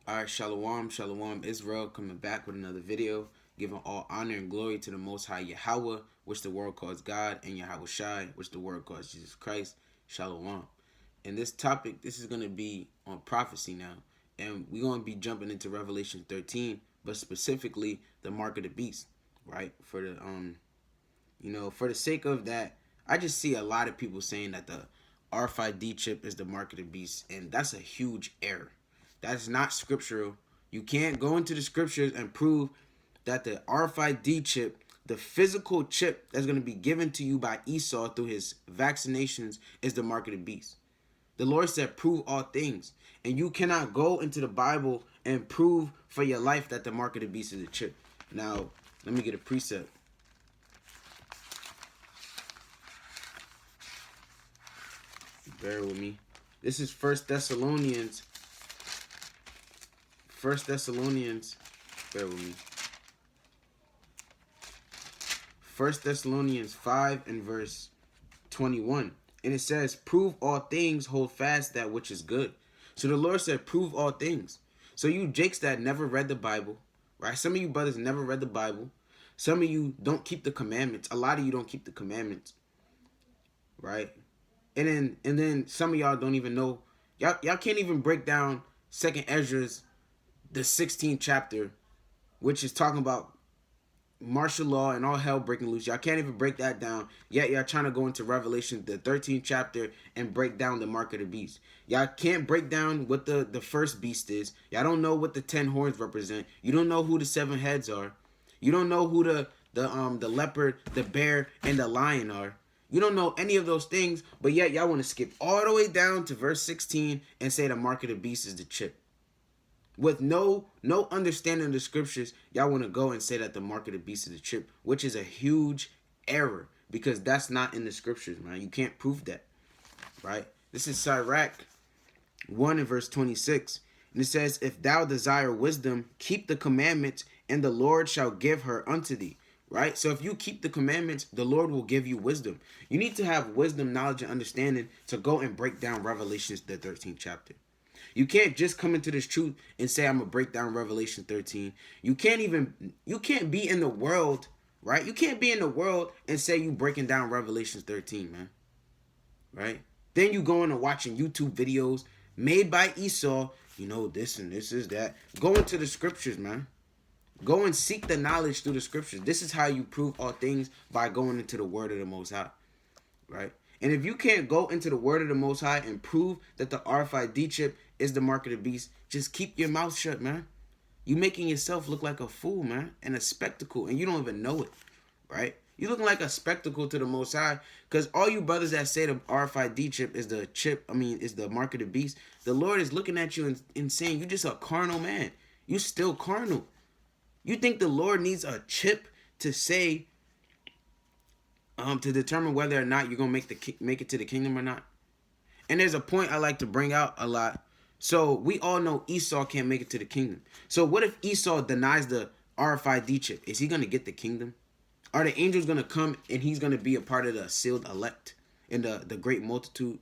Alright, Shalom, Shalom, Israel, coming back with another video, giving all honor and glory to the Most High Yahweh, which the world calls God, and Yahweh Shai, which the world calls Jesus Christ. Shalom. And this topic, this is going to be on prophecy now, and we're going to be jumping into Revelation 13, but specifically the mark of the beast, right? For the sake of that, I just see a lot of people saying that the RFID chip is the mark of the beast, and that's a huge error. That's not scriptural. You can't go into the scriptures and prove that the RFID chip, the physical chip that's going to be given to you by Esau through his vaccinations, is the mark of the beast. The Lord said, prove all things. And you cannot go into the Bible and prove for your life that the mark of the beast is a chip. Now, let me get a precept. Bear with me. This is 1 Thessalonians. Bear with me. 1 Thessalonians 5 and verse 21. And it says, prove all things, hold fast that which is good. So the Lord said, prove all things. So you jakes that never read the Bible, right? Some of you brothers never read the Bible. Some of you don't keep the commandments. A lot of you don't keep the commandments, right? And then some of y'all don't even know. Y'all can't even break down 2nd Ezra's, the 16th chapter, which is talking about martial law and all hell breaking loose. Y'all can't even break that down. Yet y'all trying to go into Revelation, the 13th chapter, and break down the mark of the beast. Y'all can't break down what the first beast is. Y'all don't know what the 10 horns represent. You don't know who the 7 heads are. You don't know who the leopard, the bear, and the lion are. You don't know any of those things, but yet y'all want to skip all the way down to verse 16 and say the mark of the beast is the chip. With no understanding of the scriptures, y'all want to go and say that the mark of the beast is the chip, which is a huge error because that's not in the scriptures, man. You can't prove that, right? This is Sirach 1 and verse 26. And it says, if thou desire wisdom, keep the commandments, and the Lord shall give her unto thee. Right? So if you keep the commandments, the Lord will give you wisdom. You need to have wisdom, knowledge, and understanding to go and break down Revelations, the 13th chapter. You can't just come into this truth and say, I'm going to break down Revelation 13. You can't be in the world, right? You can't be in the world and say you breaking down Revelation 13, man. Right? Then you going and watching YouTube videos made by Esau, this and this is that. Go into the scriptures, man. Go and seek the knowledge through the scriptures. This is how you prove all things, by going into the word of the Most High, right? And if you can't go into the word of the Most High and prove that the RFID chip is the mark of the beast, just keep your mouth shut, man. You making yourself look like a fool, man, and a spectacle, and you don't even know it, right? You looking like a spectacle to the Most High, because all you brothers that say the RFID chip is is the mark of the beast, the Lord is looking at you and saying, you just a carnal man. You still carnal. You think the Lord needs a chip to say, to determine whether or not you're gonna make it to the kingdom or not? And there's a point I like to bring out a lot. So we all know Esau can't make it to the kingdom. So what if Esau denies the RFID chip? Is he gonna get the kingdom? Are the angels gonna come and he's gonna be a part of the sealed elect in the great multitude?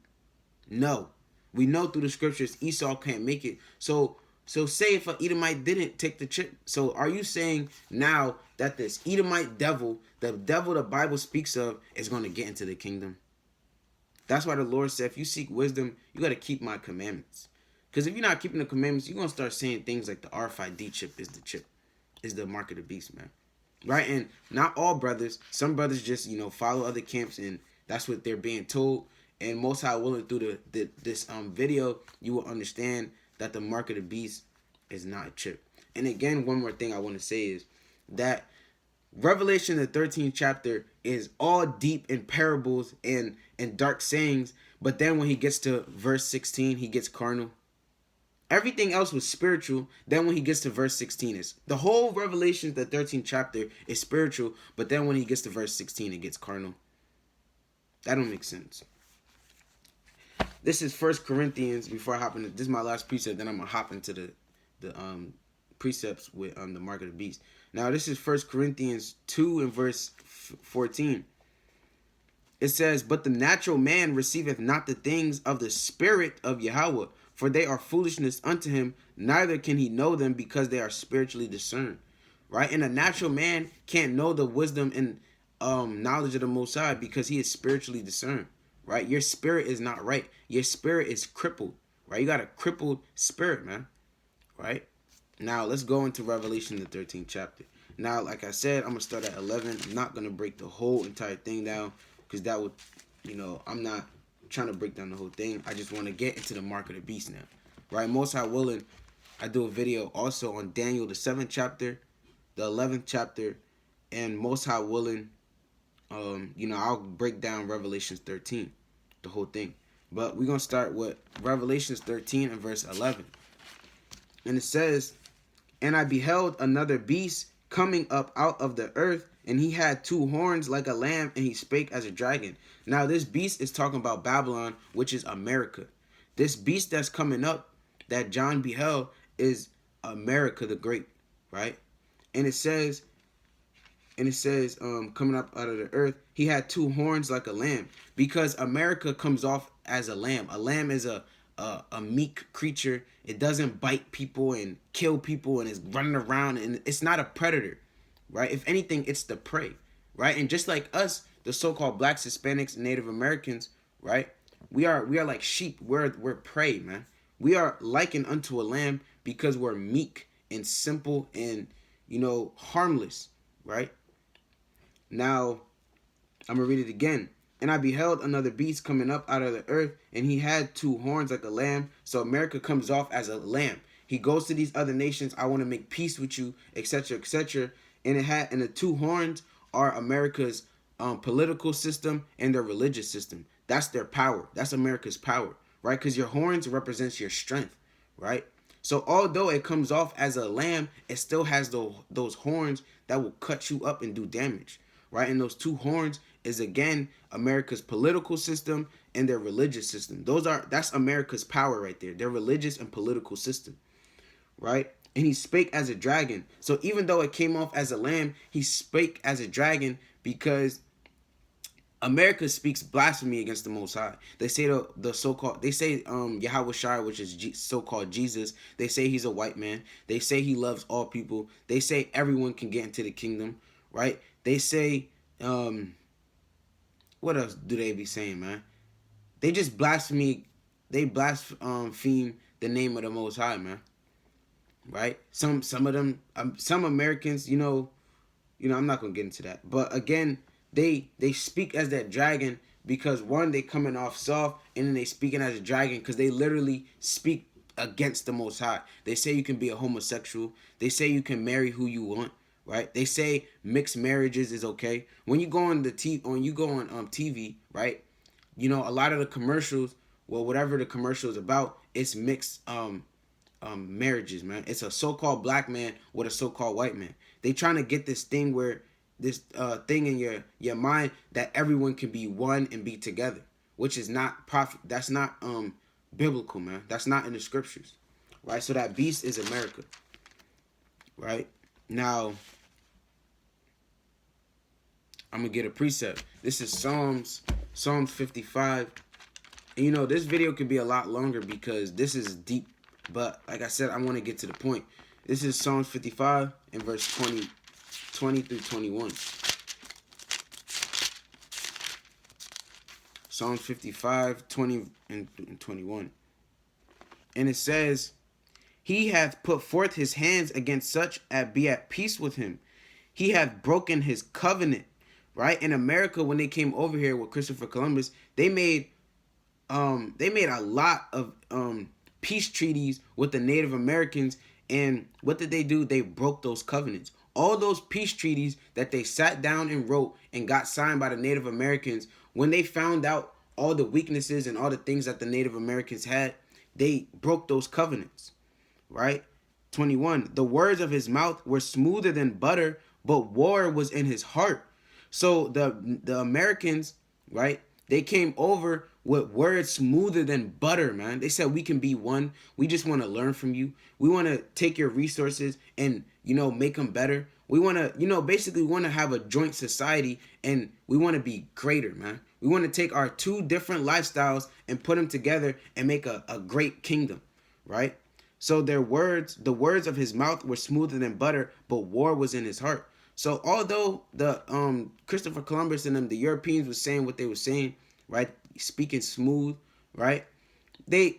No. We know through the scriptures Esau can't make it. So say if an Edomite didn't take the chip. So are you saying now that this Edomite devil, the devil the Bible speaks of, is going to get into the kingdom? That's why the Lord said, if you seek wisdom, you got to keep my commandments. Because if you're not keeping the commandments, you're going to start saying things like the RFID chip is the mark of the beast, man. Right? And not all brothers. Some brothers just, follow other camps, and that's what they're being told. And Most High willing through this video, you will understand that the mark of the beast is not a chip. And again, one more thing I want to say is that Revelation, the 13th chapter, is all deep in parables and dark sayings. But then when he gets to verse 16, he gets carnal. Everything else was spiritual. Then when he gets to verse 16, is the whole Revelation, the 13th chapter, is spiritual. But then when he gets to verse 16, it gets carnal. That don't make sense. This is 1 Corinthians. Before I hop into this, is my last precept. Then I'm gonna hop into the precepts with the mark of the beast. Now this is 1 Corinthians 2 and verse 14. It says, but the natural man receiveth not the things of the Spirit of Yahweh, for they are foolishness unto him, neither can he know them because they are spiritually discerned. Right? And a natural man can't know the wisdom and knowledge of the Most High because he is spiritually discerned. Right? Your spirit is not right. Your spirit is crippled. Right? You got a crippled spirit, man. Right? Now, let's go into Revelation, the 13th chapter. Now, like I said, I'm going to start at 11. I'm not going to break the whole entire thing down because that would, I'm not trying to break down the whole thing. I just want to get into the mark of the beast now. Right? Most High willing, I do a video also on Daniel, the 7th chapter, the 11th chapter, and most High willing, I'll break down Revelations 13, the whole thing. But we're going to start with Revelations 13 and verse 11. And it says, "And I beheld another beast coming up out of the earth, and he had two horns like a lamb, and he spake as a dragon." Now this beast is talking about Babylon, which is America. This beast that's coming up that John beheld is America the Great, right? And it says, coming up out of the earth, he had two horns like a lamb, because America comes off as a lamb. A lamb is a meek creature. It doesn't bite people and kill people and is running around, and it's not a predator, right? If anything, it's the prey, right? And just like us, the so-called blacks, Hispanics, and Native Americans, right? We are like sheep. We're prey, man. We are likened unto a lamb because we're meek and simple and harmless, right? Now, I'm going to read it again. "And I beheld another beast coming up out of the earth, and he had two horns like a lamb." So America comes off as a lamb. He goes to these other nations. "I want to make peace with you," etc., etc. And the two horns are America's political system and their religious system. That's their power. That's America's power, right? Because your horns represents your strength, right? So although it comes off as a lamb, it still has those horns that will cut you up and do damage, right? And those two horns is, again, America's political system and their religious system. That's America's power right there, their religious and political system, right? "And he spake as a dragon." So even though it came off as a lamb, he spake as a dragon because America speaks blasphemy against the Most High. They say Yahweh Shai, which is so-called Jesus. They say he's a white man. They say he loves all people. They say everyone can get into the kingdom, right? They say, what else do they be saying, man? They just blaspheme. They blaspheme the name of the Most High, man. Right? Some of them, some Americans, I'm not gonna get into that. But again, they speak as that dragon because, one, they coming off soft, and then they speaking as a dragon because they literally speak against the Most High. They say you can be a homosexual. They say you can marry who you want, right? They say mixed marriages is okay. When you go on TV, right? A lot of the commercials, well, whatever the commercial is about, it's mixed marriages, man. It's a so-called black man with a so-called white man. They trying to get this thing where this thing in your mind that everyone can be one and be together, which is not profit. That's not biblical, man. That's not in the scriptures, right? So that beast is America, right? Now, I'm gonna get a precept. This is Psalms 55, and this video could be a lot longer because this is deep. But like I said, I want to get to the point. This is Psalms 55 and verse 20 through 21. Psalms 55, 20 and 21. And it says, "He hath put forth his hands against such as be at peace with him. He hath broken his covenant." Right? In America, when they came over here with Christopher Columbus, they made a lot of peace treaties with the Native Americans. And what did they do? They broke those covenants. All those peace treaties that they sat down and wrote and got signed by the Native Americans, when they found out all the weaknesses and all the things that the Native Americans had, they broke those covenants, right? 21, "The words of his mouth were smoother than butter, but war was in his heart." So the Americans, right, they came over with words smoother than butter, man. They said, "We can be one. We just want to learn from you. We want to take your resources and, make them better. We want to, basically want to have a joint society, and we want to be greater, man. We want to take our two different lifestyles and put them together and make a great kingdom, right? So their words, the words of his mouth were smoother than butter, but war was in his heart. So although the Christopher Columbus and them, the Europeans was saying what they were saying, right? Speaking smooth, right?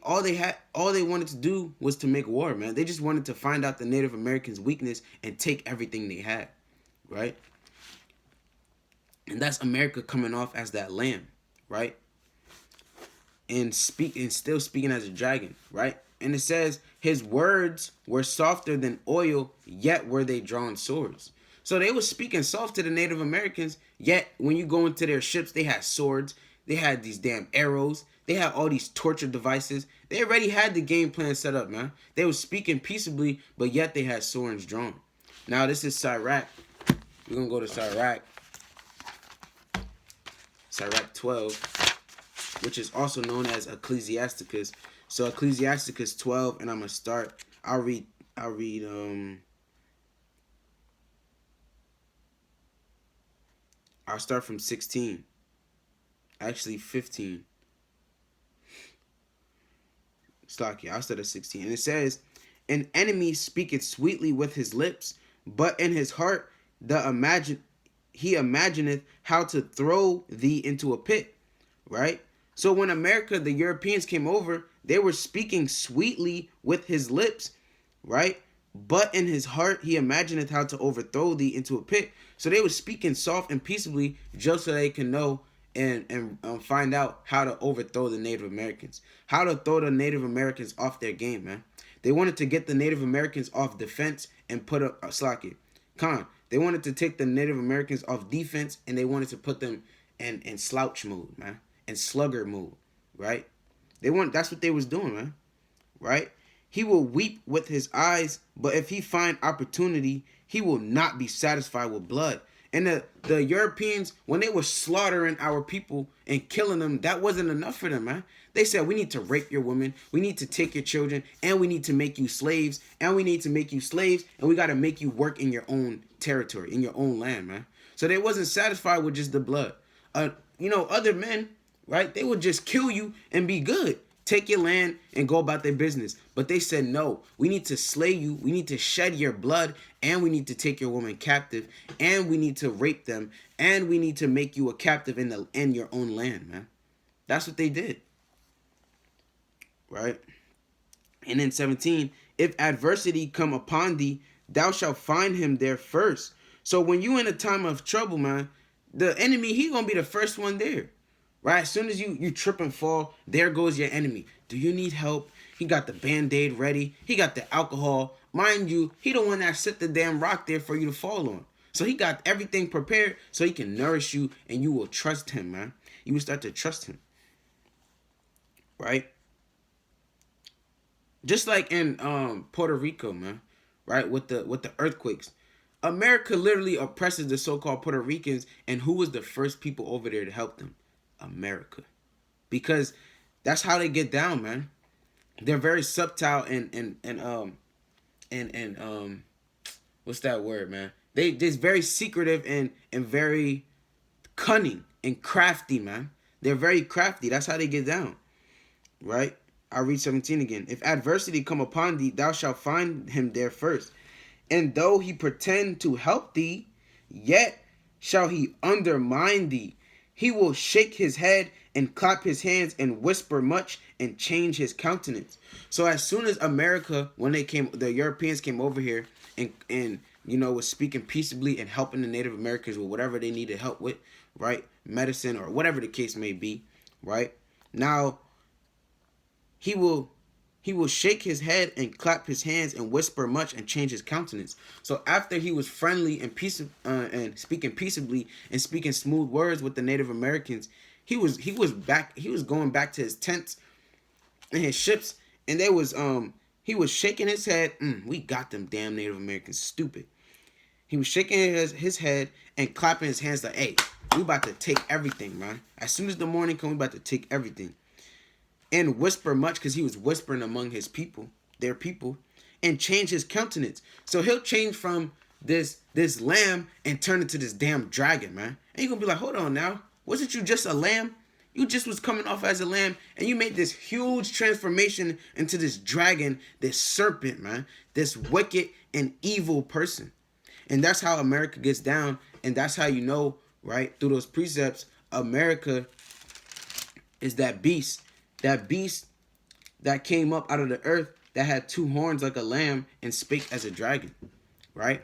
All they wanted to do was to make war, man. They just wanted to find out the Native Americans' weakness and take everything they had, right? And that's America coming off as that lamb, right? And still speaking as a dragon, right? And it says his words were softer than oil, yet were they drawn swords. So they were speaking soft to the Native Americans, yet when you go into their ships, they had swords, they had these damn arrows, they had all these torture devices. They already had the game plan set up, man. They were speaking peaceably, but yet they had swords drawn. Now this is Sirach. We're gonna go to Sirach 12, which is also known as Ecclesiasticus. So Ecclesiasticus 12, and I'm gonna start. I'll read I'll start from 16. Actually 15. Stocky, I'll start at 16. And it says, an enemy speaketh sweetly with his lips, but in his heart he imagineth how to throw thee into a pit. Right? So when the Europeans came over, they were speaking sweetly with his lips, right? But in his heart he imagineth how to overthrow thee into a pit. So they were speaking soft and peaceably just so they can know and find out how to overthrow the Native Americans. How to throw the Native Americans off their game, man. They wanted to get the Native Americans off defense and put a Slacky. They wanted to take the Native Americans off defense and they wanted to put them in slouch mode, man. And slugger mode, right? That's what they was doing, man. Right? He will weep with his eyes, but if he find opportunity, he will not be satisfied with blood. And the Europeans, when they were slaughtering our people and killing them, that wasn't enough for them, man. They said, we need to rape your women, we need to take your children, and we need to make you slaves, and we need to make you slaves, and we got to make you work in your own territory, in your own land, man. So they wasn't satisfied with just the blood. Other men, right, they would just kill you and be good. Take your land and go about their business. But they said, no, we need to slay you. We need to shed your blood. And we need to take your woman captive. And we need to rape them. And we need to make you a captive in your own land, man. That's what they did. Right? And in 17, if adversity come upon thee, thou shalt find him there first. So when you in a time of trouble, man, the enemy, he going to be the first one there. Right? As soon as you trip and fall, there goes your enemy. Do you need help? He got the Band-Aid ready. He got the alcohol. Mind you, he the one that set the damn rock there for you to fall on. So he got everything prepared so he can nourish you and you will trust him, man. You will start to trust him. Right? Just like in Puerto Rico, man. Right? With the earthquakes. America literally oppresses the so-called Puerto Ricans, and who was the first people over there to help them? America. Because that's how they get down, man. They're very subtle and what's that word, man? They just very secretive and very cunning and crafty, man. They're very crafty. That's how they get down. Right? I'll read 17 again. If adversity come upon thee, thou shalt find him there first. And though he pretend to help thee, yet shall he undermine thee. He will shake his head and clap his hands and whisper much and change his countenance. So as soon as America, when the Europeans came over here and was speaking peaceably and helping the Native Americans with whatever they needed help with, right? Medicine or whatever the case may be, right? Now, he will shake his head and clap his hands and whisper much and change his countenance. So after he was friendly and and speaking peaceably and speaking smooth words with the Native Americans, he was going back to his tents and his ships, and he was shaking his head. We got them damn Native Americans stupid. He was shaking his head and clapping his hands like, hey, we about to take everything, man. As soon as the morning comes, we about to take everything. And whisper much, because he was whispering among his people, their people, and change his countenance. So he'll change from this lamb and turn into this damn dragon, man. And you're going to be like, hold on now. Wasn't you just a lamb? You just was coming off as a lamb, and you made this huge transformation into this dragon, this serpent, man, this wicked and evil person. And that's how America gets down, and that's how you know, right, through those precepts, America is that beast that came up out of the earth that had two horns like a lamb and spake as a dragon, right?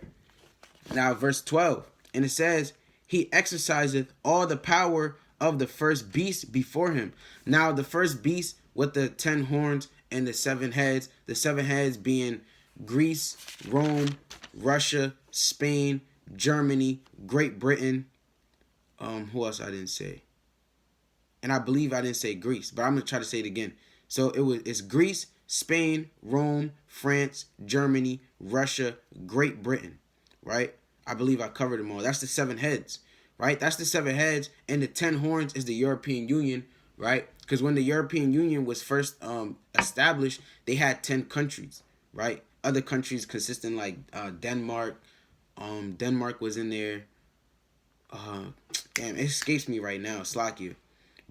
Now, verse 12, and it says, he exerciseth all the power of the first beast before him. Now, the first beast with the 10 horns and the 7 heads being Greece, Rome, Russia, Spain, Germany, Great Britain. Who else I didn't say? And I believe I didn't say Greece, but I'm going to try to say it again. So it's Greece, Spain, Rome, France, Germany, Russia, Great Britain, right? I believe I covered them all. That's the 7 heads, right? That's the 7 heads, and the 10 horns is the European Union, right? Because when the European Union was first established, they had 10 countries, right? Other countries consisting like Denmark. Denmark was in there. Damn, it escapes me right now, Slovakia.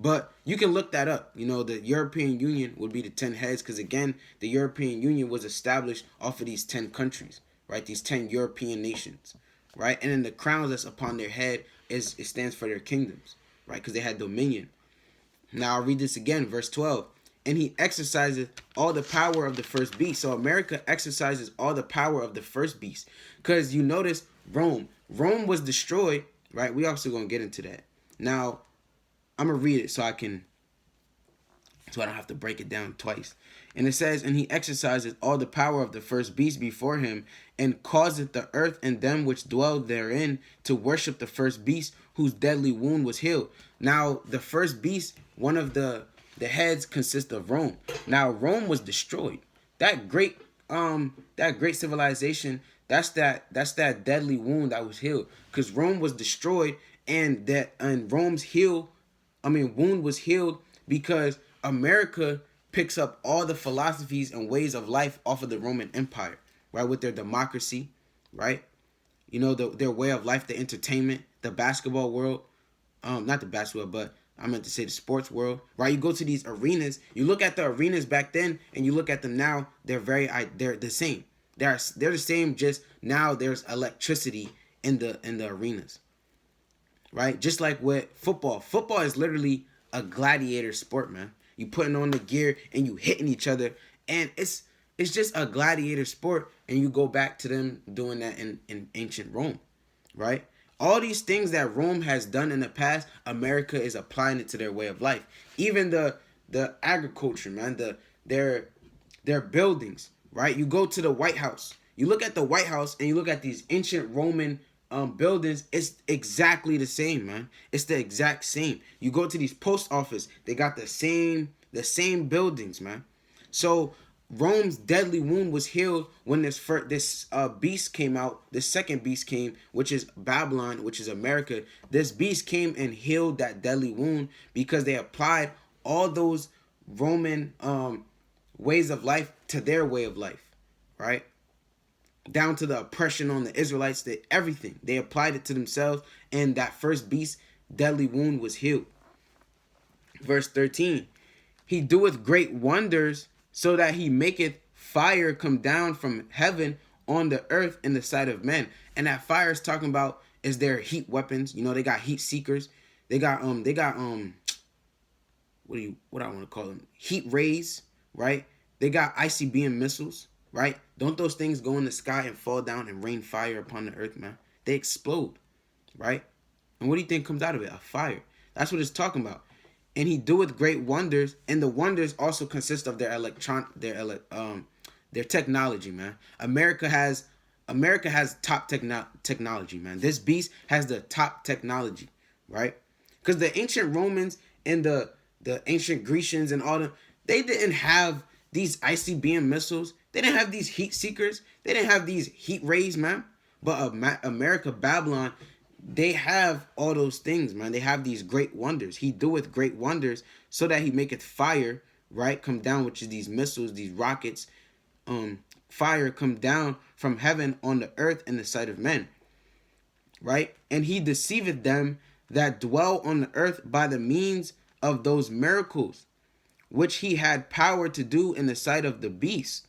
But you can look that up. You know, the European Union would be the 10 heads because, again, the European Union was established off of these 10 countries, right? These 10 European nations, right? And then the crowns that's upon their head, it stands for their kingdoms, right? Because they had dominion. Now, I'll read this again, verse 12. And he exercises all the power of the first beast. So America exercises all the power of the first beast. Because you notice Rome was destroyed, right? We also going to get into that. Now, I'm going to read it so I don't have to break it down twice. And it says, and he exercises all the power of the first beast before him, and causeth the earth and them which dwell therein to worship the first beast, whose deadly wound was healed. Now, the first beast, one of the heads consists of Rome. Now, Rome was destroyed. That great civilization, that's that deadly wound that was healed. Because Rome was destroyed, and Rome's wound was healed because America picks up all the philosophies and ways of life off of the Roman Empire, right? With their democracy, right? You know, their way of life, the entertainment, the basketball world. Not the basketball, but I meant to say the sports world, right? You go to these arenas, you look at the arenas back then, and you look at them now, they're the same. They're the same, just now there's electricity in the arenas, right? Just like with football. Football is literally a gladiator sport, man. You putting on the gear and you hitting each other, and it's just a gladiator sport. And you go back to them doing that in ancient Rome, right? All these things that Rome has done in the past, America is applying it to their way of life. Even the agriculture, man, their buildings, right? You go to the White House. You look at the White House and you look at these ancient Roman buildings. It's exactly the same, man. It's the exact same. You go to these post office, they got the same buildings, man. So Rome's deadly wound was healed when this beast came out. This second beast came, which is Babylon, which is America. This beast came and healed that deadly wound because they applied all those Roman ways of life to their way of life, right? Down to the oppression on the Israelites, everything. They applied it to themselves, and that first beast deadly wound was healed. Verse 13, he doeth great wonders, so that he maketh fire come down from heaven on the earth in the sight of men. And that fire is talking about is their heat weapons. You know, they got heat seekers. They got what I want to call them? Heat rays, right? They got ICBM missiles, right? Don't those things go in the sky and fall down and rain fire upon the earth, man? They explode, right? And what do you think comes out of it? A fire. That's what it's talking about. And he doeth great wonders, and the wonders also consist of their technology, man. America has top technology, man. This beast has the top technology, right? Because the ancient Romans and the ancient Grecians and all them, they didn't have these ICBM missiles. They didn't have these heat seekers. They didn't have these heat rays, man. But America, Babylon, they have all those things, man. They have these great wonders. He doeth great wonders, so that he maketh fire, right, come down, which is these missiles, these rockets, fire come down from heaven on the earth in the sight of men, right? And he deceiveth them that dwell on the earth by the means of those miracles which he had power to do in the sight of the beast,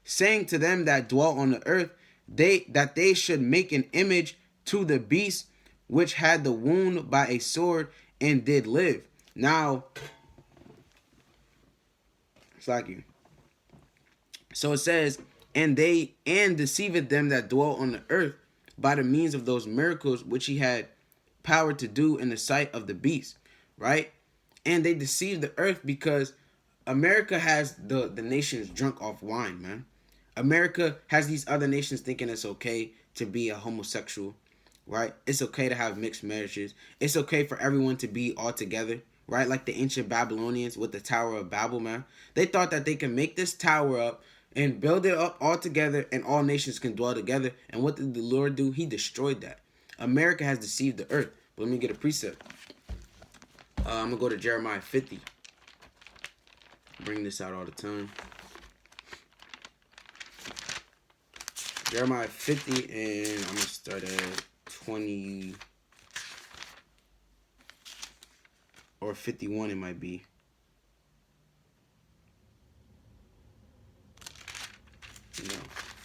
saying to them that dwell on the earth, they should make an image to the beast which had the wound by a sword and did live. Now, it's like you. So it says, and deceived them that dwell on the earth by the means of those miracles which he had power to do in the sight of the beast, right? And they deceived the earth because America has the nations drunk off wine, man. America has these other nations thinking it's okay to be a homosexual, right? It's okay to have mixed marriages. It's okay for everyone to be all together, right? Like the ancient Babylonians with the Tower of Babel, man. They thought that they can make this tower up and build it up all together and all nations can dwell together. And what did the Lord do? He destroyed that. America has deceived the earth. But let me get a precept. I'm going to go to Jeremiah 50. Bring this out all the time. Jeremiah 50, and I'm going to start at 20 or 51 it might be. No,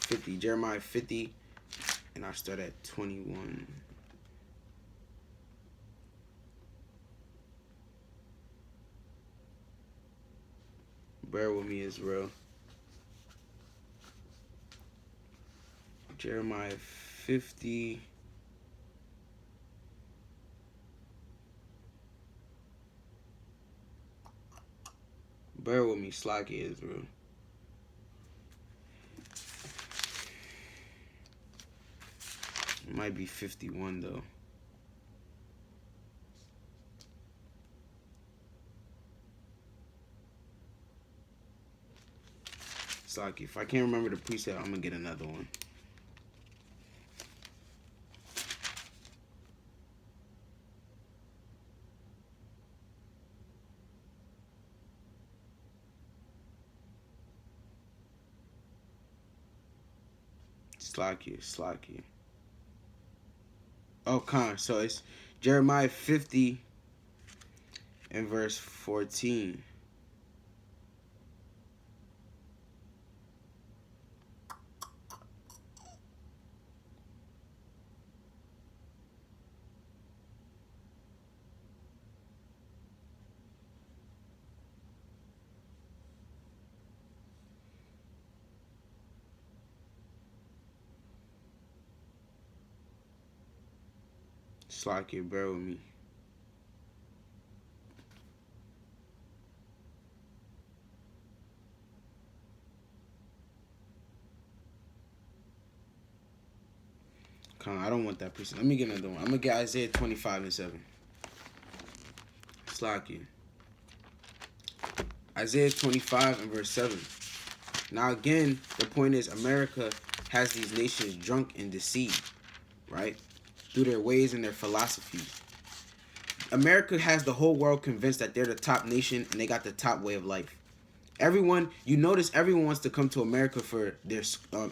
50. Jeremiah 50, and I'll start at 21. Bear with me, Israel. Jeremiah 50. Bear with me, Slacky, Israel. It might be 51 though. Slacky, if I can't remember the precept, I'm gonna get another one. Slacky. Oh, so it's Jeremiah 50 and verse 14. Slacky, bear with me. I don't want that precept. Let me get another one. I'm gonna get Isaiah 25 and 7. Slacky. Isaiah 25 and verse 7. Now again, the point is America has these nations drunk and deceived, right? Through their ways and their philosophies. America has the whole world convinced that they're the top nation and they got the top way of life. Everyone wants to come to America for their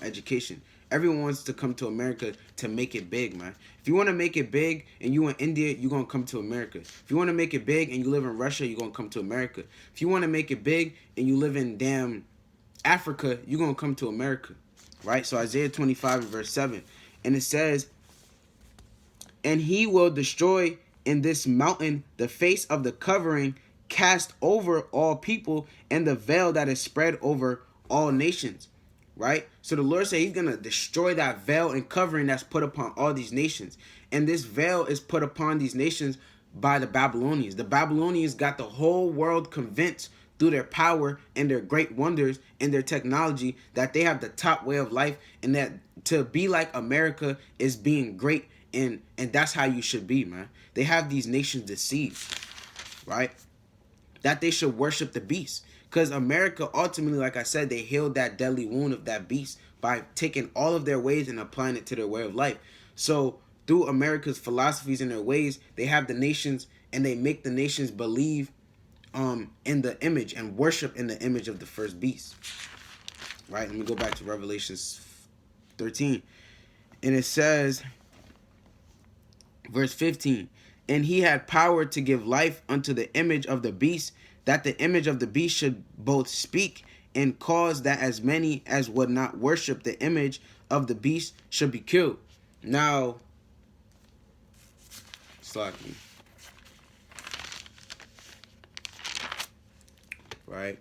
education. Everyone wants to come to America to make it big, man. If you want to make it big and you in India, you're going to come to America. If you want to make it big and you live in Russia, you're going to come to America. If you want to make it big and you live in damn Africa, you're going to come to America, right? So Isaiah 25 verse 7. And it says, and he will destroy in this mountain the face of the covering cast over all people and the veil that is spread over all nations, right? So the Lord said he's going to destroy that veil and covering that's put upon all these nations. And this veil is put upon these nations by the Babylonians. The Babylonians got the whole world convinced through their power and their great wonders and their technology that they have the top way of life and that to be like America is being great and that's how you should be, man. They have these nations deceived, right? That they should worship the beast. Because America, ultimately, like I said, they healed that deadly wound of that beast by taking all of their ways and applying it to their way of life. So through America's philosophies and their ways, they have the nations and they make the nations believe in the image and worship in the image of the first beast. Right? Let me go back to Revelation 13. And it says, verse 15, And he had power to give life unto the image of the beast, that the image of the beast should both speak and cause that as many as would not worship the image of the beast should be killed. Now, Slocky, right?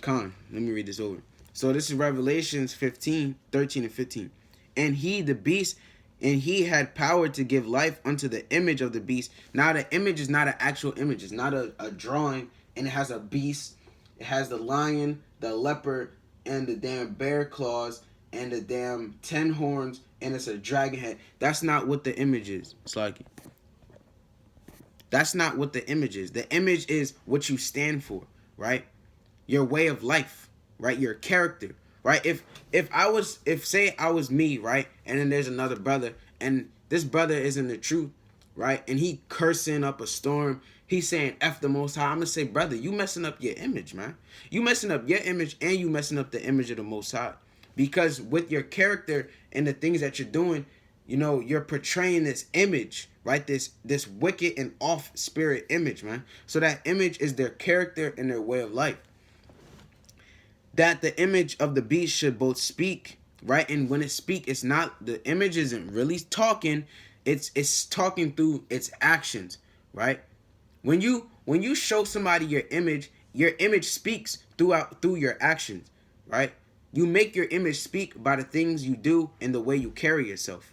Let me read this over. So this is Revelations 15, 13 and 15. And he, the beast, and he had power to give life unto the image of the beast. Now the image is not an actual image. It's not a drawing, and it has a beast. It has the lion, the leopard, and the damn bear claws, and the damn 10 horns, and it's a dragon head. That's not what the image is. It's like, that's not what the image is. The image is what you stand for, right? Your way of life, right? Your character, right? If say I was me, right? And then there's another brother, and this brother isn't the truth, right? And he cursing up a storm. He's saying F the Most High. I'm going to say, brother, you messing up your image, man. You messing up your image, and you messing up the image of the Most High. Because with your character and the things that you're doing, you know, you're portraying this image, right? This wicked and off spirit image, man. So that image is their character and their way of life. That the image of the beast should both speak, right? And when it speak, it's not, the image isn't really talking, it's talking through its actions, right? When you show somebody your image speaks through your actions, right? You make your image speak by the things you do and the way you carry yourself.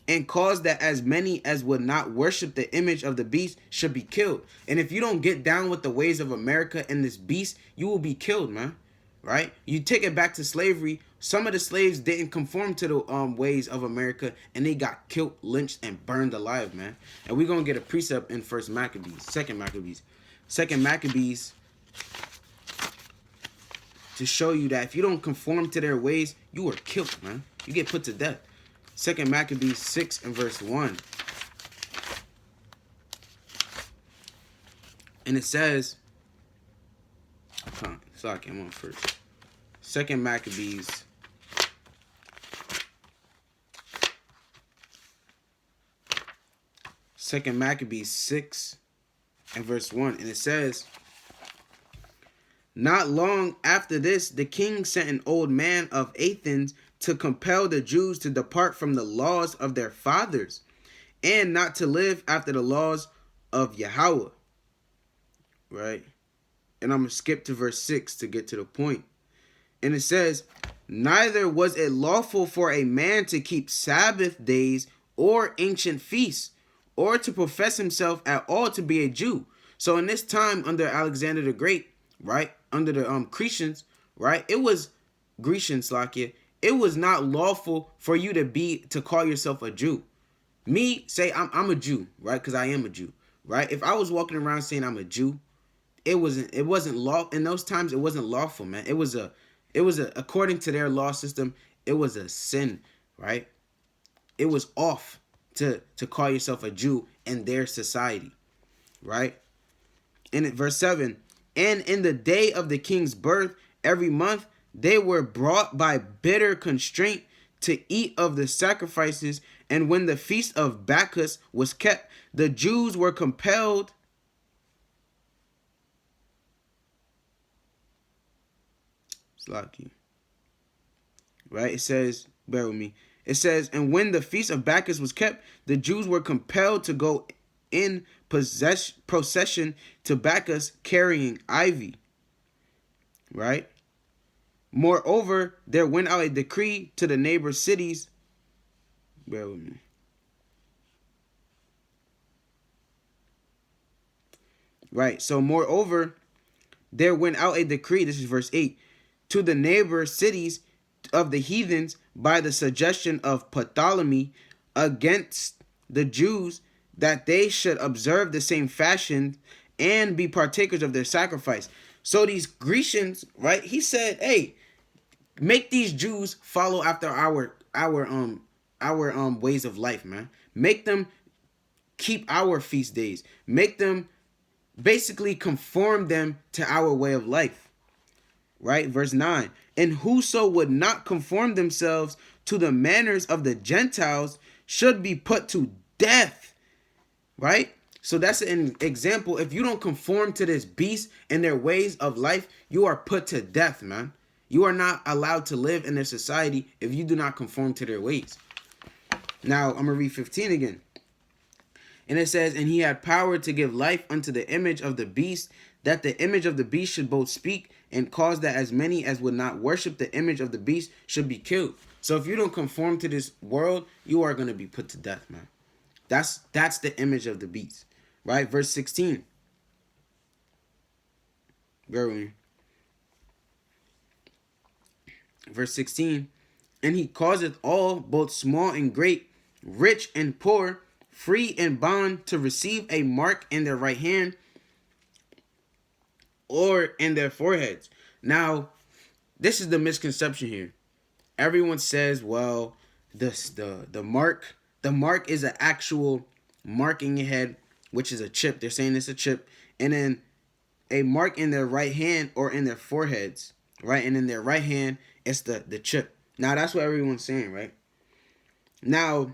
And cause that as many as would not worship the image of the beast should be killed. And if you don't get down with the ways of America and this beast, you will be killed, man. Right? You take it back to slavery. Some of the slaves didn't conform to the ways of America, and they got killed, lynched, and burned alive, man. And we're gonna get a precept in Second Maccabees, to show you that if you don't conform to their ways, you are killed, man. You get put to death. 2 Maccabees 6 and verse 1. And it says, sorry, I'm on first. 2 Maccabees 6 and verse 1. And it says, not long after this, the king sent an old man of Athens to compel the Jews to depart from the laws of their fathers and not to live after the laws of Yahweh. Right? And I'm going to skip to verse 6 to get to the point. And it says, neither was it lawful for a man to keep Sabbath days or ancient feasts, or to profess himself at all to be a Jew. So in this time under Alexander the Great, right, under the Grecians, right, it was Grecians, Slakia, it was not lawful for you to call yourself a Jew. Me, say I'm a Jew, right, because I am a Jew, right? If I was walking around saying I'm a Jew, it wasn't law in those times. It wasn't lawful, man. It was according to their law system, it was a sin, right? It was off to call yourself a Jew in their society, right? And in verse 7, and in the day of the king's birth, every month, they were brought by bitter constraint to eat of the sacrifices. And when the feast of Bacchus was kept, the Jews were compelled right? It says, bear with me. It says, and when the feast of Bacchus was kept, the Jews were compelled to go in procession to Bacchus carrying ivy. Right? Moreover, there went out a decree to the neighbor cities. Bear with me. Right. So moreover, there went out a decree, this is verse 8, to the neighbor cities of the heathens by the suggestion of Ptolemy against the Jews, that they should observe the same fashion and be partakers of their sacrifice. So these Grecians, right, he said, hey, make these Jews follow after our ways of life, man. Make them keep our feast days. Make them basically conform them to our way of life. right? Verse 9. And whoso would not conform themselves to the manners of the Gentiles should be put to death, right? So that's an example. If you don't conform to this beast and their ways of life, you are put to death, man. You are not allowed to live in their society if you do not conform to their ways. Now, I'm going to read 15 again. And it says, and he had power to give life unto the image of the beast, that the image of the beast should both speak and cause that as many as would not worship the image of the beast should be killed. So if you don't conform to this world, you are going to be put to death, man. That's the image of the beast, right? Verse 16. Bear with me. Verse 16. And he causeth all, both small and great, rich and poor, free and bond, to receive a mark in their right hand or in their foreheads. Now, this is the misconception here. Everyone says, well, the mark is an actual mark in your head, which is a chip. They're saying it's a chip. And then a mark in their right hand or in their foreheads, right? And in their right hand, it's the chip. Now, that's what everyone's saying, right? Now,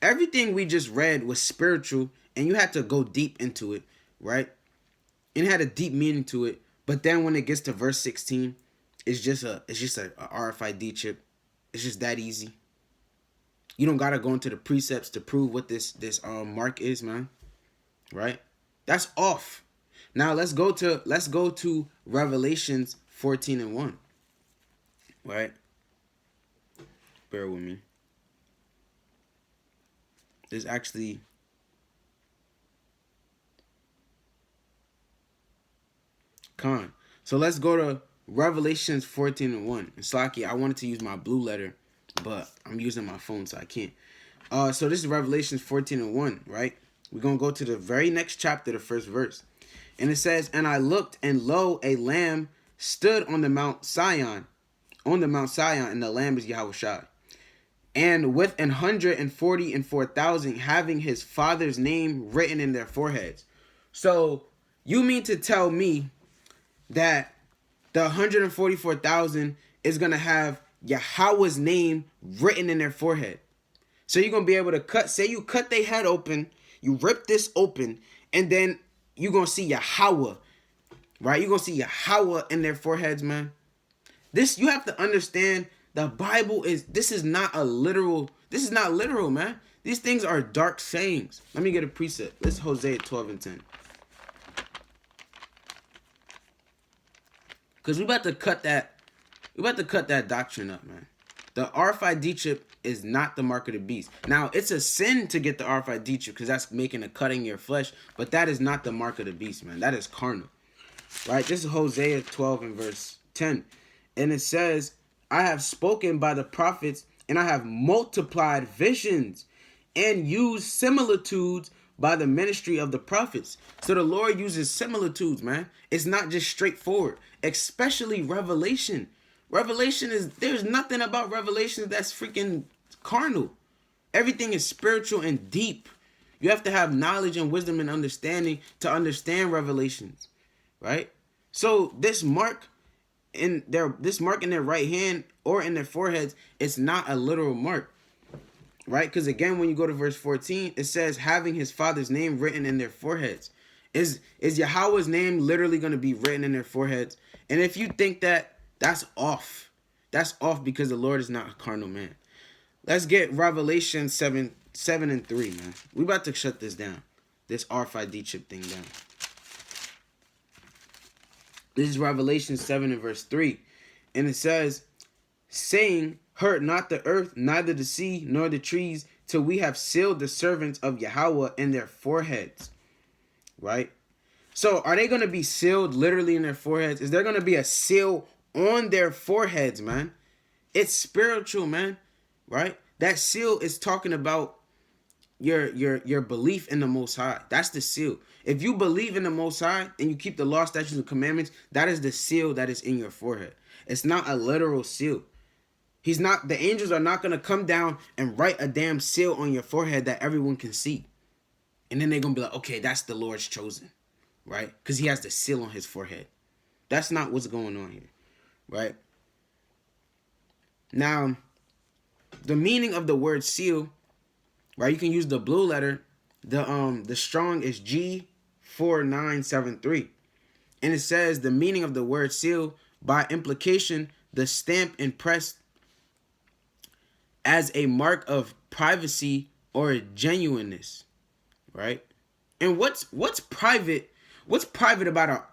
everything we just read was spiritual, and you had to go deep into it, right? It had a deep meaning to it. But then when it gets to verse 16, it's just a RFID chip. It's just that easy. You don't gotta go into the precepts to prove what this mark is, man. Right? That's off. Now let's go to Revelations 14:1. Right? Bear with me. There's actually So let's go to Revelations 14:1. And Slaki, I wanted to use my blue letter, but I'm using my phone, so I can't. So this is Revelations 14:1, right? We're going to go to the very next chapter, the first verse. And it says, and I looked, and lo, a lamb stood on the Mount Sion, and the lamb is Yahushua. And with 144,000 having his father's name written in their foreheads. So you mean to tell me that the 144,000 is going to have Yahweh's name written in their forehead? So you're going to be able to say you cut their head open, you rip this open, and then you're going to see Yahweh, right? You're going to see Yahweh in their foreheads, man. You have to understand, the Bible this is not literal, man. These things are dark sayings. Let me get a precept. Let's Hosea 12:10. Because we about to cut that doctrine up, man. The RFID chip is not the mark of the beast. Now, it's a sin to get the RFID chip because that's making a cut in your flesh, but that is not the mark of the beast, man. That is carnal. Right? This is Hosea 12 and verse 10. And it says, I have spoken by the prophets, and I have multiplied visions and used similitudes by the ministry of the prophets. So the Lord uses similitudes, man. It's not just straightforward, especially Revelation. There's nothing about Revelation that's freaking carnal. Everything is spiritual and deep. You have to have knowledge and wisdom and understanding to understand Revelations, right? So this mark in their right hand or in their foreheads, it's not a literal mark, right? Because again, when you go to verse 14, it says having his father's name written in their foreheads. Is Yahweh's name literally going to be written in their foreheads? And if you think that, that's off. That's off because the Lord is not a carnal man. Let's get Revelation 7:3, man. We about to shut this down. This RFID chip thing down. This is Revelation 7 and verse 3. And it says, saying, hurt not the earth, neither the sea, nor the trees, till we have sealed the servants of Yahweh in their foreheads. Right? So are they going to be sealed literally in their foreheads? Is there going to be a seal on their foreheads, man? It's spiritual, man. Right? That seal is talking about your belief in the Most High. That's the seal. If you believe in the Most High and you keep the law, statutes, and commandments, that is the seal that is in your forehead. It's not a literal seal. The angels are not going to come down and write a damn seal on your forehead that everyone can see. And then they're going to be like, okay, that's the Lord's chosen, right? Because he has the seal on his forehead. That's not what's going on here, right? Now, the meaning of the word seal, right? You can use the blue letter. The strong is G4973. And it says the meaning of the word seal, by implication, the stamp impressed as a mark of privacy or genuineness, right? And what's private? What's private about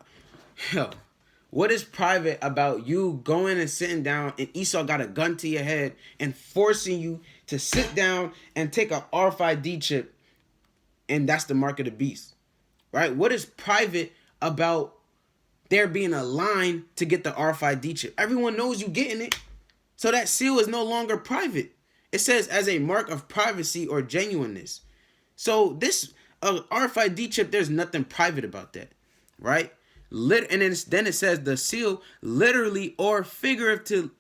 what is private about you going and sitting down and Esau got a gun to your head and forcing you to sit down and take a RFID chip, and that's the mark of the beast, right? What is private about there being a line to get the RFID chip? Everyone knows you getting it. So that seal is no longer private. It says as a mark of privacy or genuineness. So this RFID chip, there's nothing private about that, right? And then it says the seal literally or figuratively,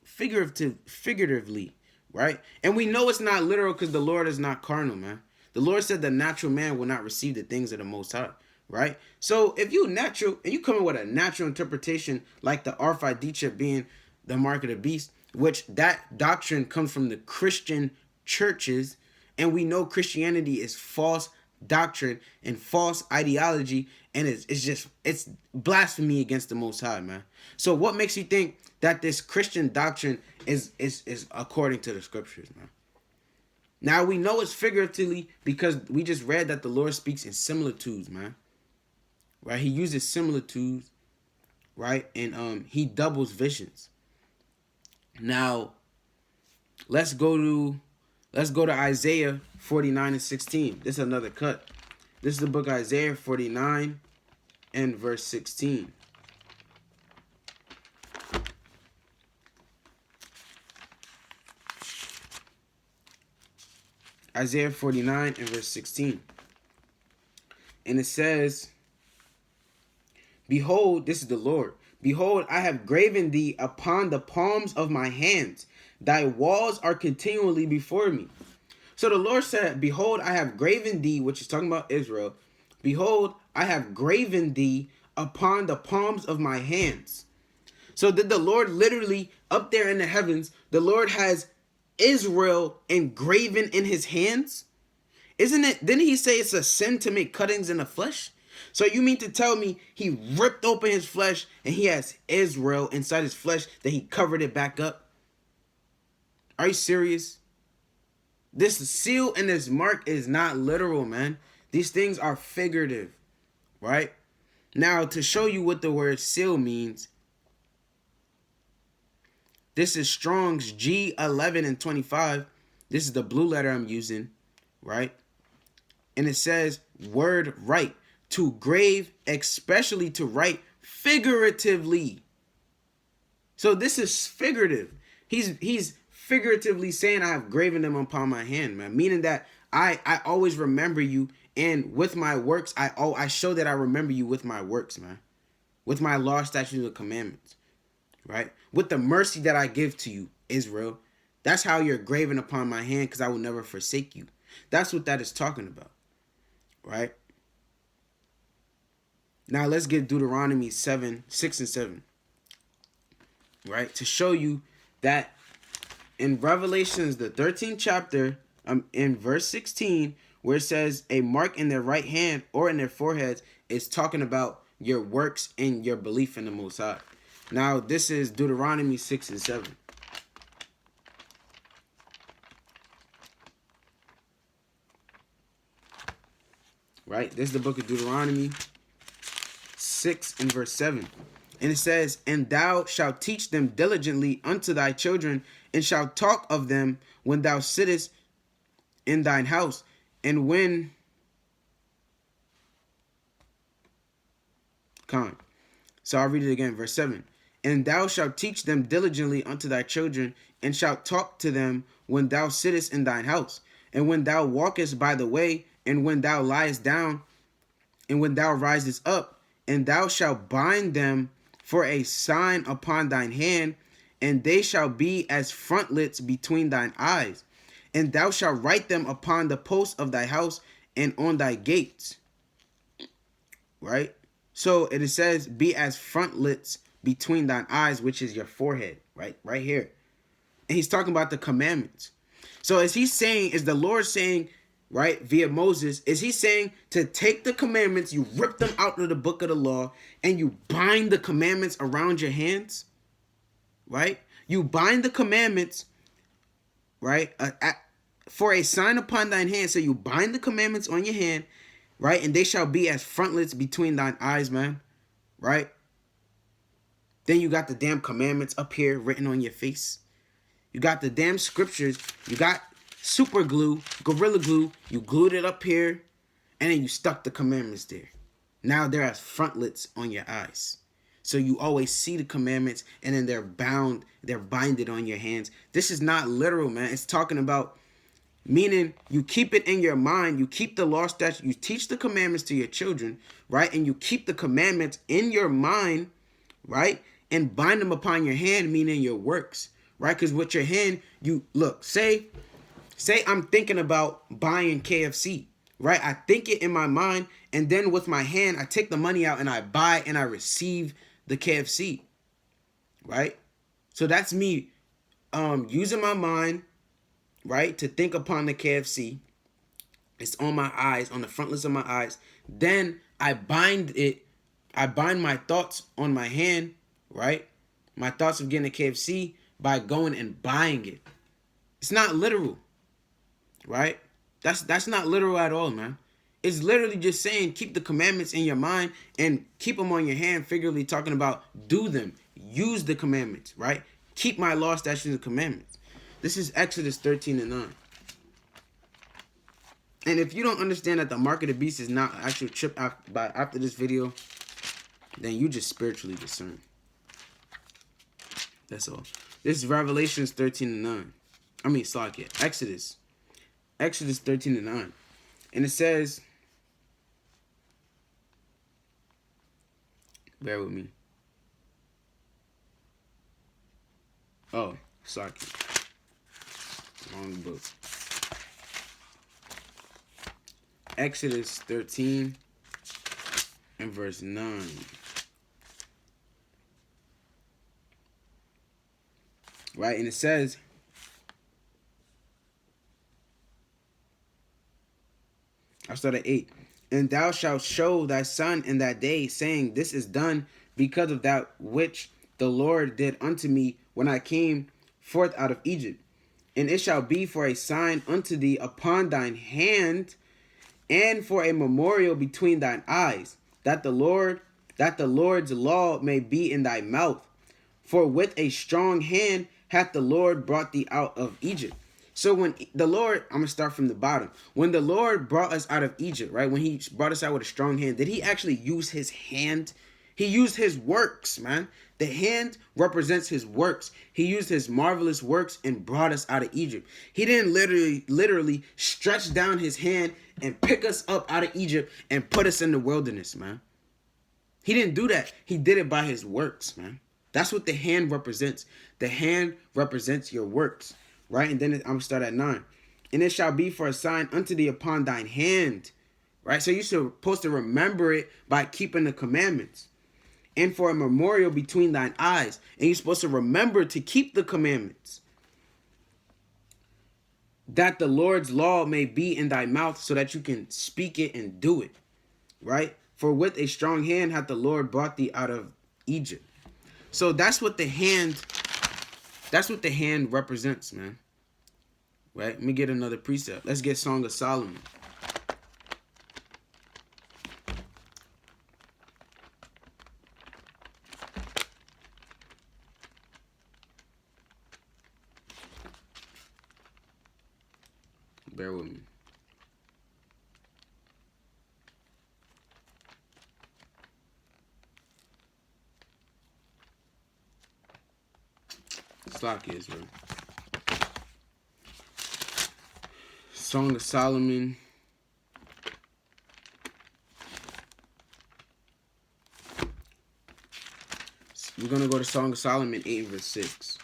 right? And we know it's not literal because the Lord is not carnal, man. The Lord said the natural man will not receive the things of the Most High, right? So if you natural and you come in with a natural interpretation like the RFID chip being the mark of the beast, which that doctrine comes from the Christian churches, and we know Christianity is false doctrine and false ideology, and it's blasphemy against the Most High, man. So what makes you think that this Christian doctrine is according to the scriptures, man? Now we know it's figuratively because we just read that the Lord speaks in similitudes, man. Right? He uses similitudes, right? And he doubles visions. Now, let's go to Isaiah 49:16. This is another cut. This is the book of Isaiah 49 and verse 16. Isaiah 49 and verse 16. And it says, behold, this is the Lord. Behold, I have graven thee upon the palms of my hands. Thy walls are continually before me. So the Lord said, behold, I have graven thee, which is talking about Israel. Behold, I have graven thee upon the palms of my hands. So did the Lord literally, up there in the heavens, the Lord has Israel engraven in his hands? Didn't he say it's a sin to make cuttings in the flesh? So you mean to tell me he ripped open his flesh and he has Israel inside his flesh, that he covered it back up? Are you serious? This seal and this mark is not literal, man. These things are figurative, right? Now, to show you what the word seal means, this is Strong's G11 and 25. This is the blue letter I'm using, right? And it says word write, to grave, especially to write figuratively. So this is figurative. He's figuratively saying I have graven them upon my hand, man. Meaning that I always remember you, and with my works, I show that I remember you with my works, man. With my law, statutes, and commandments, right? With the mercy that I give to you, Israel. That's how you're graven upon my hand, because I will never forsake you. That's what that is talking about, right? Now let's get Deuteronomy 6 and 7, right? To show you that in Revelations, the 13th chapter, in verse 16, where it says a mark in their right hand or in their foreheads, is talking about your works and your belief in the Most High. Now this is Deuteronomy 6 and 7. Right? This is the book of Deuteronomy 6 and verse 7. And it says, and thou shalt teach them diligently unto thy children, and shalt talk of them when thou sittest in thine house, and when So I'll read it again, verse 7. And thou shalt teach them diligently unto thy children, and shalt talk to them when thou sittest in thine house, and when thou walkest by the way, and when thou liest down, and when thou risest up, and thou shalt bind them for a sign upon thine hand, and they shall be as frontlets between thine eyes. And thou shalt write them upon the posts of thy house and on thy gates. Right? So it says, be as frontlets between thine eyes, which is your forehead, right here. And he's talking about the commandments. So is the Lord saying, right, via Moses, is he saying to take the commandments, you rip them out of the book of the law, and you bind the commandments around your hands? Right? You bind the commandments, right, for a sign upon thine hand. So you bind the commandments on your hand, right, and they shall be as frontlets between thine eyes, man, right? Then you got the damn commandments up here written on your face. You got the damn scriptures. You got super glue, gorilla glue. You glued it up here, and then you stuck the commandments there. Now they're as frontlets on your eyes. So you always see the commandments, and then they're binded on your hands. This is not literal, man. It's talking about, meaning you keep it in your mind. You keep the law, statute. You teach the commandments to your children, right? And you keep the commandments in your mind, right? And bind them upon your hand, meaning your works, right? Because with your hand, you look, say I'm thinking about buying KFC, right? I think it in my mind, and then with my hand, I take the money out and I buy and I receive the KFC, right? So that's me using my mind, right, to think upon the KFC. It's on my eyes, on the frontlets of my eyes. Then I bind my thoughts on my hand, right? My thoughts of getting a KFC by going and buying it. It's not literal, right? That's not literal at all, man. It's literally just saying keep the commandments in your mind and keep them on your hand, figuratively talking about do them. Use the commandments, right? Keep my law, statutes, and commandments. This is Exodus 13:9. And if you don't understand that the mark of the beast is not an actual trip after this video, then you just spiritually discern. That's all. This is Revelations 13:9. I mean, Slakia. Exodus 13:9. And it says, bear with me. Oh, Slakia. Wrong book. Exodus 13 and verse 9. Right, and it says, I'll start at 8. And thou shalt show thy son in that day, saying, this is done because of that which the Lord did unto me when I came forth out of Egypt. And it shall be for a sign unto thee upon thine hand, and for a memorial between thine eyes, that the Lord's law may be in thy mouth. For with a strong hand hath the Lord brought thee out of Egypt. So when the Lord, I'm going to start from the bottom. When the Lord brought us out of Egypt, right? When he brought us out with a strong hand, did he actually use his hand? He used his works, man. The hand represents his works. He used his marvelous works and brought us out of Egypt. He didn't literally stretch down his hand and pick us up out of Egypt and put us in the wilderness, man. He didn't do that. He did it by his works, man. That's what the hand represents. The hand represents your works, right? And then I'm going to start at 9. And it shall be for a sign unto thee upon thine hand, right? So you're supposed to remember it by keeping the commandments. And for a memorial between thine eyes. And you're supposed to remember to keep the commandments, that the Lord's law may be in thy mouth, so that you can speak it and do it, right? For with a strong hand hath the Lord brought thee out of Egypt. So that's what the hand represents, man. Right? Let me get another precept. Let's get Song of Solomon. Bear with me. Slack is, bro. Song of Solomon. We're going to go to Song of Solomon 8 verse 6.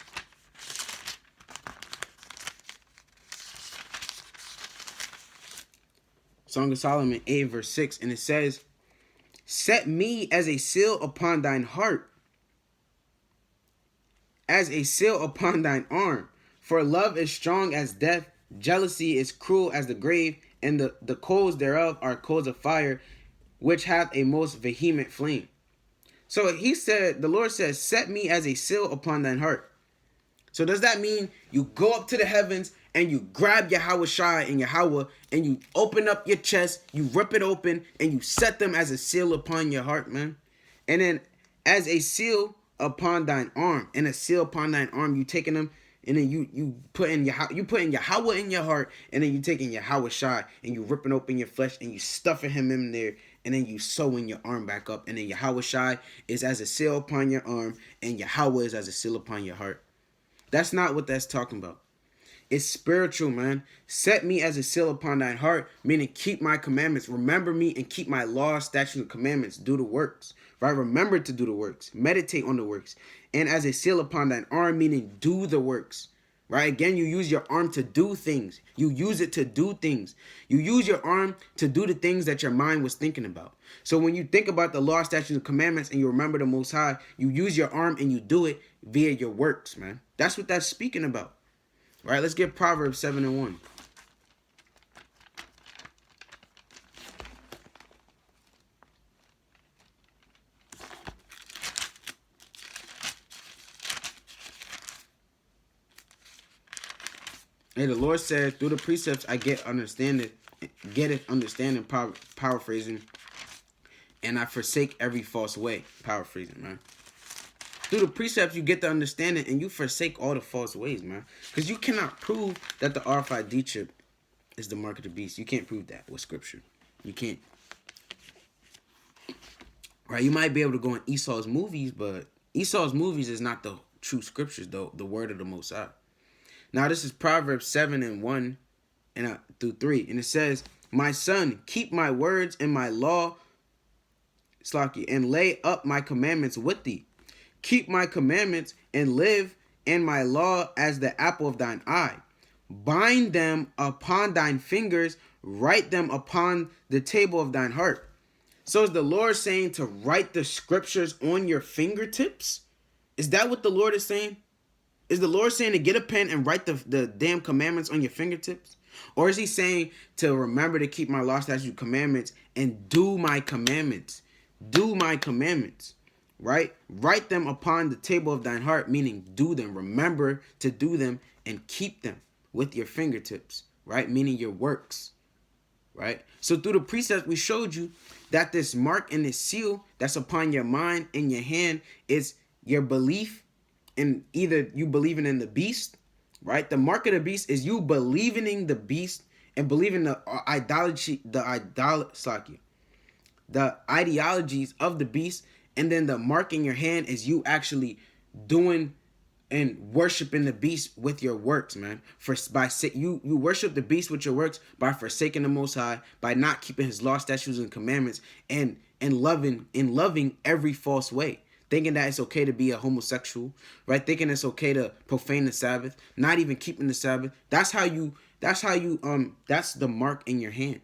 Song of Solomon 8 verse 6. And it says, set me as a seal upon thine heart, as a seal upon thine arm. For love is strong as death, jealousy is cruel as the grave, and the coals thereof are coals of fire, which have a most vehement flame. So he said, the Lord says, set me as a seal upon thine heart. So does that mean you go up to the heavens and you grab Yahweh Shai and Yahweh and you open up your chest, you rip it open, and you set them as a seal upon your heart, man? And then as a seal upon thine arm, and a seal upon thine arm, you taking them, and then you put in Yahweh in your heart, and then you taking Yahweh Shai and you ripping open your flesh and you stuffing him in there, and then you sewing your arm back up, and then Yahweh Shai is as a seal upon your arm, and Yahweh is as a seal upon your heart. That's not what that's talking about. It's spiritual, man. Set me as a seal upon thine heart, meaning keep my commandments. Remember me and keep my laws, statutes, and commandments. Do the works, right? Remember to do the works. Meditate on the works. And as a seal upon thine arm, meaning do the works, right? Again, you use your arm to do things. You use it to do things. You use your arm to do the things that your mind was thinking about. So when you think about the law, statutes, and commandments, and you remember the Most High, you use your arm and you do it via your works, man. That's what that's speaking about. All right, let's get Proverbs 7:1. Hey, the Lord said, through the precepts I get understanding, paraphrasing, and I forsake every false way, paraphrasing, man. Through the precepts, you get the understanding, and you forsake all the false ways, man. Because you cannot prove that the RFID chip is the mark of the beast. You can't prove that with scripture. You can't. Right? You might be able to go in Esau's movies, but Esau's movies is not the true scriptures, though, the word of the Most High. Now, this is Proverbs 7:1 through 3. And it says, my son, keep my words and my law, and lay up my commandments with thee. Keep my commandments and live in my law as the apple of thine eye. Bind them upon thine fingers, write them upon the table of thine heart. So is the Lord saying to write the scriptures on your fingertips? Is that what the Lord is saying? Is the Lord saying to get a pen and write the damn commandments on your fingertips? Or is he saying to remember to keep my law, statutes, commandments and do my commandments? Do my commandments. Right? Write them upon the table of thine heart, meaning do them. Remember to do them and keep them with your fingertips, right? Meaning your works, right? So through the precepts, we showed you that this mark and this seal that's upon your mind and your hand is your belief in either you believing in the beast, right? The mark of the beast is you believing in the beast and believing the ideologies of the beast. And then the mark in your hand is you actually doing and worshiping the beast with your works, man. You worship the beast with your works by forsaking the Most High, by not keeping his law, statutes, and commandments, and loving every false way. Thinking that it's okay to be a homosexual, right? Thinking it's okay to profane the Sabbath, not even keeping the Sabbath. That's the mark in your hand.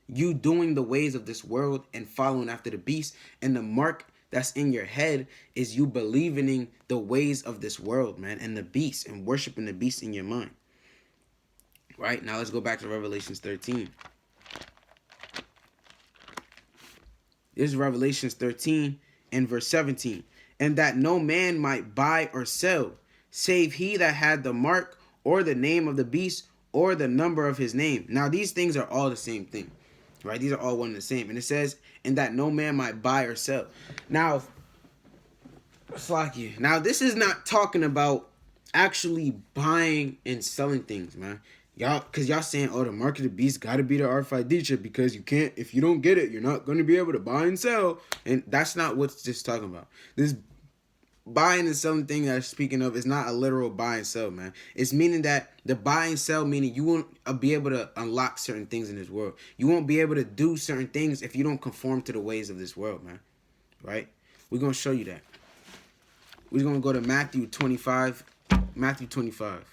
You doing the ways of this world and following after the beast, and the mark that's in your head is you believing in the ways of this world, man, and the beast, and worshiping the beast in your mind. Right? Now let's go back to Revelations 13. This is Revelations 13 and verse 17. And that no man might buy or sell, save he that had the mark or the name of the beast or the number of his name. Now these things are all the same thing. Right? These are all one and the same. And it says, and that no man might buy or sell. Now, this is not talking about actually buying and selling things, man. Because y'all saying, oh, the mark of the beast got to be the RFID chip because you can't, if you don't get it, you're not going to be able to buy and sell. And that's not what this talking about. This buying and selling thing that I'm speaking of is not a literal buy and sell, man. It's meaning that the buy and sell, meaning you won't be able to unlock certain things in this world. You won't be able to do certain things if you don't conform to the ways of this world, man. Right? We're going to show you that. We're going to go to Matthew 25. Matthew 25.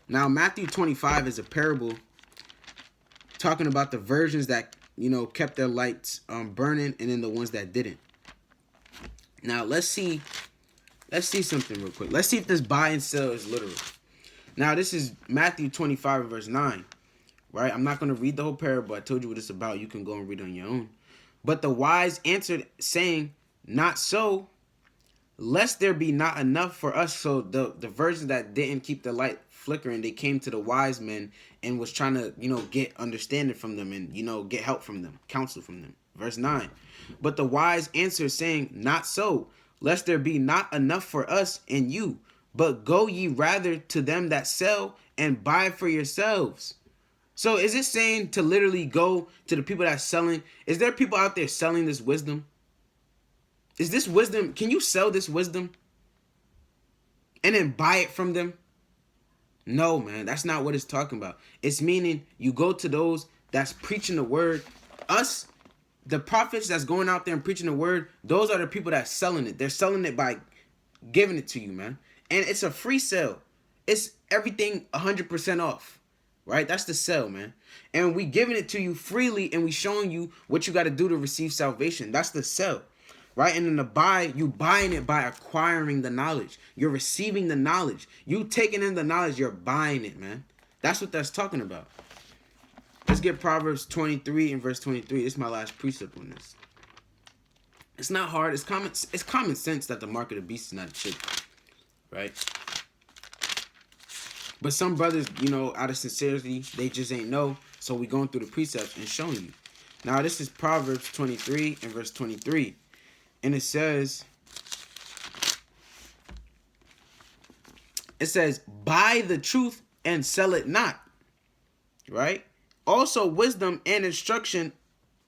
Now, Matthew 25 is a parable talking about the virgins that kept their lights burning, and then the ones that didn't. Now let's see something real quick. Let's see if this buy and sell is literal. Now this is Matthew 25 verse 9. Right? I'm not going to read the whole parable. I told you what it's about. You can go and read it on your own. But the wise answered, saying, not so, lest there be not enough for us. So the virgins that didn't keep the light flickering, they came to the wise men and was trying to, get understanding from them and, get help from them, counsel from them. Verse 9. But the wise answered, saying, not so, lest there be not enough for us and you. But go ye rather to them that sell and buy for yourselves. So is it saying to literally go to the people that's selling? Is there people out there selling this wisdom? Is this wisdom? Can you sell this wisdom and then buy it from them? No, man. That's not what it's talking about. It's meaning you go to those that's preaching the word. Us, the prophets that's going out there and preaching the word, those are the people that's selling it. They're selling it by giving it to you, man. And it's a free sale. It's everything 100% off. Right? That's the sell, man. And we giving it to you freely and we showing you what you got to do to receive salvation. That's the sell. Right? And in the buy, you buying it by acquiring the knowledge. You're receiving the knowledge. You taking in the knowledge, you're buying it, man. That's what that's talking about. Let's get Proverbs 23 and verse 23. This is my last precept on this. It's not hard. It's common sense that the mark of the beast is not a chick. Right? But some brothers, out of sincerity, they just ain't know. So we going through the precepts and showing you. Now, this is Proverbs 23 and verse 23. And it says, buy the truth and sell it not. Right? Also, wisdom and instruction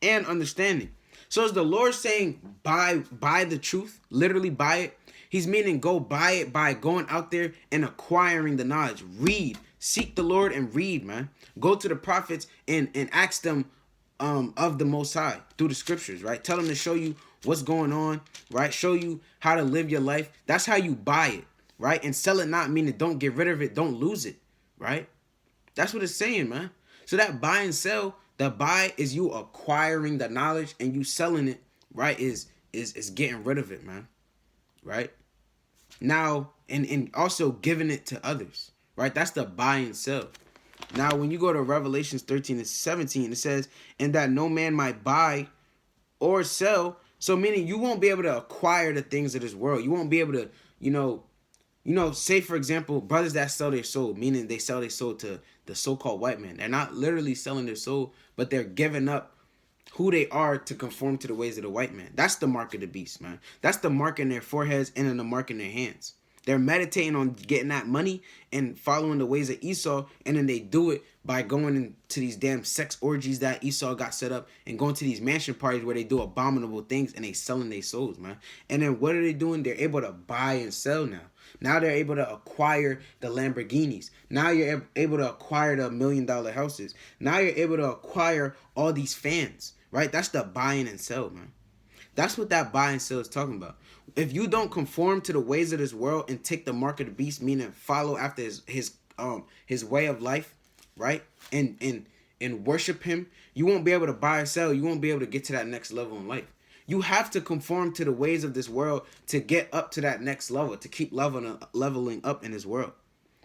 and understanding. So is the Lord saying, buy the truth? Literally buy it? He's meaning go buy it by going out there and acquiring the knowledge. Read. Seek the Lord and read, man. Go to the prophets and ask them of the Most High through the scriptures, right? Tell them to show you what's going on, right? Show you how to live your life. That's how you buy it, right? And sell it not, meaning don't get rid of it. Don't lose it, right? That's what it's saying, man. So that buy and sell, the buy is you acquiring the knowledge and you selling it, right? Is getting rid of it, man. Right? Now, and also giving it to others, right? That's the buy and sell. Now, when you go to Revelations 13 and 17, it says, and that no man might buy or sell. So meaning you won't be able to acquire the things of this world. You won't be able to, say, for example, brothers that sell their soul, meaning they sell their soul to the so-called white man. They're not literally selling their soul, but they're giving up who they are to conform to the ways of the white man. That's the mark of the beast, man. That's the mark in their foreheads and in the mark in their hands. They're meditating on getting that money and following the ways of Esau, and then they do it by going into these damn sex orgies that Esau got set up and going to these mansion parties where they do abominable things and they selling their souls, man. And then what are they doing? They're able to buy and sell now. Now they're able to acquire the Lamborghinis. Now you're able to acquire the $1 million houses. Now you're able to acquire all these fans. Right? That's the buying and sell, man. That's what that buy and sell is talking about. If you don't conform to the ways of this world and take the mark of the beast, meaning follow after his way of life, right? And worship him, you won't be able to buy or sell. You won't be able to get to that next level in life. You have to conform to the ways of this world to get up to that next level, to keep leveling up in this world.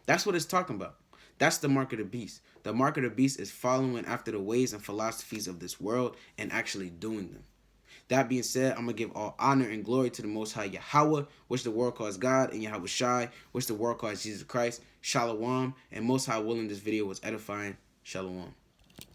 That's what it's talking about. That's the mark of the beast. The mark of the beast is following after the ways and philosophies of this world and actually doing them. That being said, I'm going to give all honor and glory to the Most High Yahweh, which the world calls God, and Yahweh Shai, which the world calls Jesus Christ. Shalom, and Most High willing, this video was edifying. Shalom.